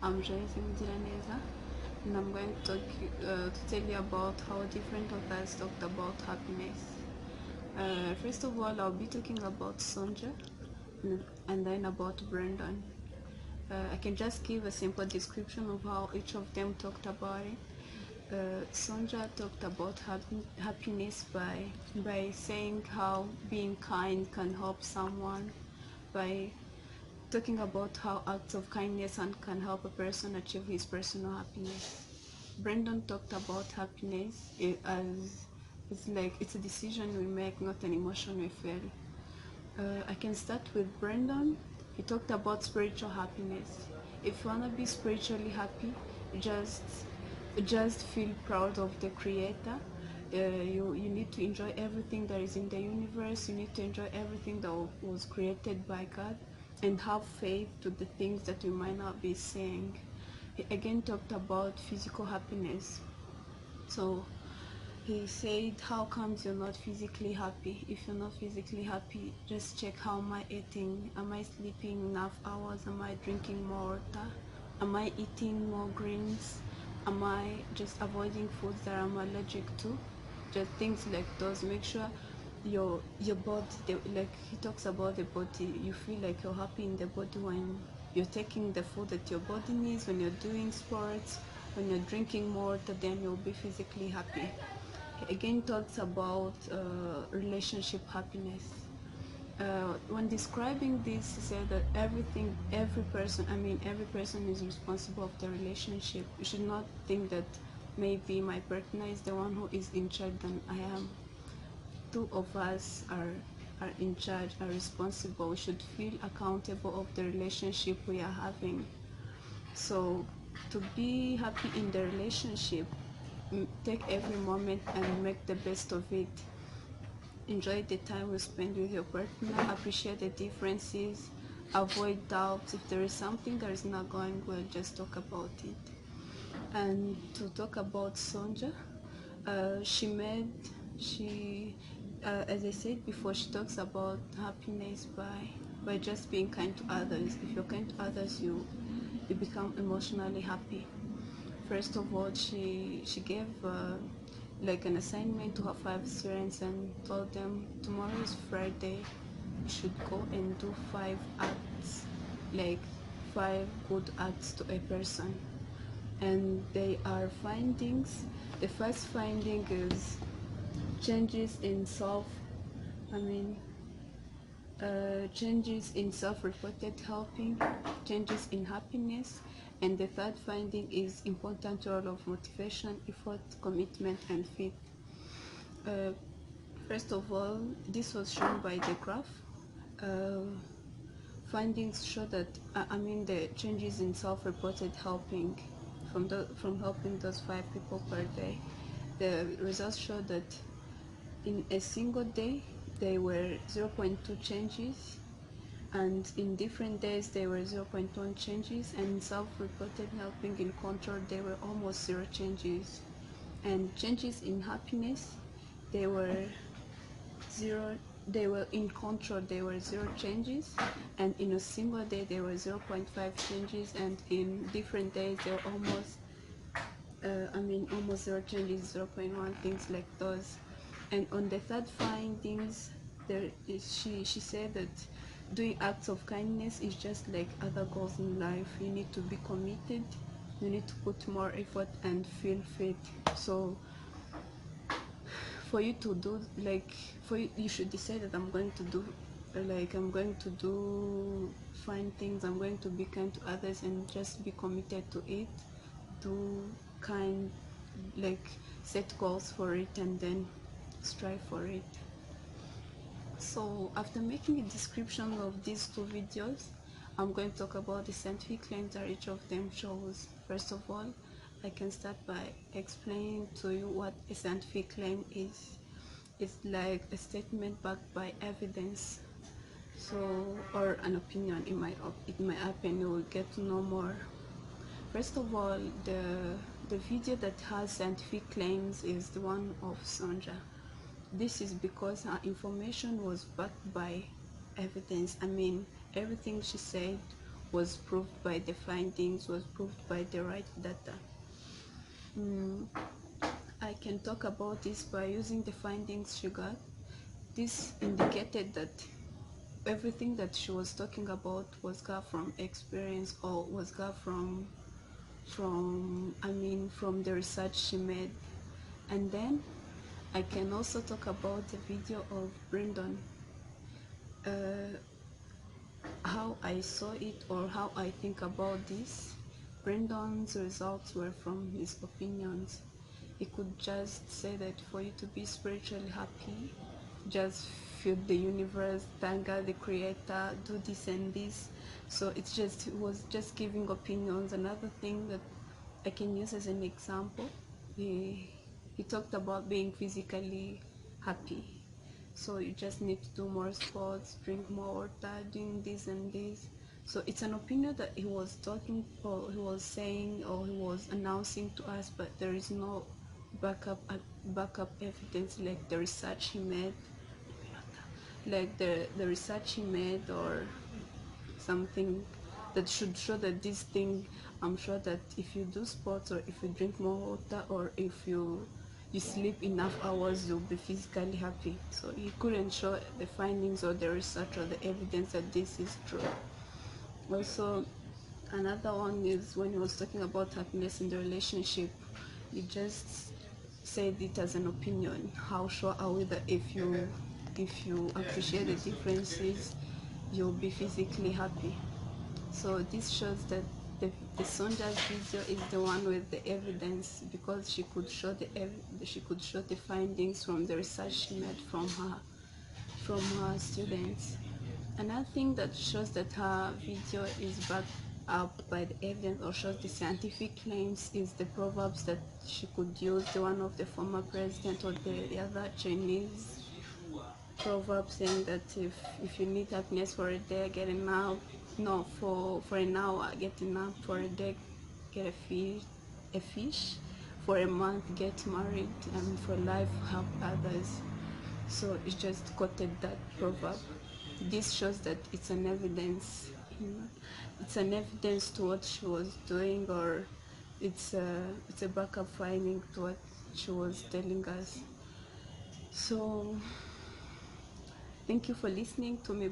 I'm Joyeuse and I'm going to tell you about how different authors talked about happiness. First of all, I'll be talking about Sonja and then about Brandon. I can just give a simple description of how each of them talked about it. Sonja talked about happiness by saying how being kind can help someone, by talking about how acts of kindness can help a person achieve his personal happiness. Brendan talked about happiness as it's a decision we make, not an emotion we feel. I can start with Brendan. He talked about spiritual happiness. If you wanna be spiritually happy, just just feel proud of the Creator. You need to enjoy everything that is in the universe. You need to enjoy everything that was created by God, and have faith to the things that you might not be seeing. He again talked about physical happiness. So he said, how comes you're not physically happy? If you're not physically happy, just check, how am I eating? Am I sleeping enough hours? Am I drinking more water? Am I eating more greens? Am I just avoiding foods that I'm allergic to? Just things like those. Make sure your body, like he talks about the body, you feel like you're happy in the body when you're taking the food that your body needs, when you're doing sports, when you're drinking more water, then you'll be physically happy. Again talks about relationship happiness. When describing this, he said that every person is responsible of the relationship. You should not think that maybe my partner is the one who is in charge than I am. Two of us are in charge, are responsible. We should feel accountable of the relationship we are having. So to be happy in the relationship, take every moment and make the best of it. Enjoy the time you spend with your partner, appreciate the differences, avoid doubts. If there is something that is not going well, just talk about it. And to talk about Sonja, she as I said before, she talks about happiness by just being kind to others. If you're kind to others, you become emotionally happy. First of all, she gave like an assignment to her 5 students and told them, tomorrow is Friday, you should go and do 5 acts, like 5 good acts to a person. And they are findings. The first finding is changes in I mean changes in self-reported helping, changes in happiness, and the third finding is important role of motivation, effort, commitment, and faith. Uh, First of all, this was shown by the graph. Uh, Findings show that the changes in self-reported helping from helping those 5 people per day. The results show that in a single day there were 0.2 changes, and in different days there were 0.1 changes, and self-reported helping in control there were almost 0 changes, and changes in happiness they were 0. They were in control, there were 0 changes, and in a single day there were 0.5 changes, and in different days there were almost 0 changes, 0.1, things like those. And on the third findings, she said that doing acts of kindness is just like other goals in life. You need to be committed, you need to put more effort and feel fit. So for you to do, like, you should decide that I'm going to do fine things, I'm going to be kind to others, and just be committed to it. Do kind, like, set goals for it and then strive for it. So after making a description of these 2 videos, I'm going to talk about the scientific claims that each of them shows. First of all, I can start by explaining to you what a scientific claim is. It's like a statement backed by evidence, so, or an opinion. In my opinion, you will get to know more. First of all, the video that has scientific claims is the one of Sonja. This is because her information was backed by evidence. Everything she said was proved by the findings, was proved by the right data. I can talk about this by using the findings she got. This indicated that everything that she was talking about was got from experience, or was got from the research she made. And then I can also talk about the video of Brendan, how I saw it or how I think about this. Brendan's results were from his opinions. He could just say that for you to be spiritually happy, just feel the universe, thank God the creator, do this and this. So it was just giving opinions. Another thing that I can use as an example, he talked about being physically happy. So you just need to do more sports, drink more water, doing this and this. So it's an opinion that he was talking, or he was saying, or he was announcing to us, but there is no backup evidence, like the research he made, or something that should show that this thing. I'm sure that if you do sports, or if you drink more water, or if you sleep enough hours, you'll be physically happy. So he couldn't show the findings or the research or the evidence that this is true. Also, another one is when he was talking about happiness in the relationship, he just said it as an opinion. How sure are we that if you appreciate the differences, you'll be physically happy? So this shows that the Sonja's video is the one with the evidence, because she could show the findings from the research she made from her students. Another thing that shows that her video is backed up by the evidence, or shows the scientific claims, is the proverbs that she could use. The one of the former president, or the other Chinese proverb saying that if you need happiness for a day, get enough. No, for an hour, get enough. For a day, get a fish. For a month, get married. And for life, help others. So it just quoted that proverb. This shows that it's an evidence. It's an evidence to what she was doing, or it's a backup finding to what she was telling us. So thank you for listening to me.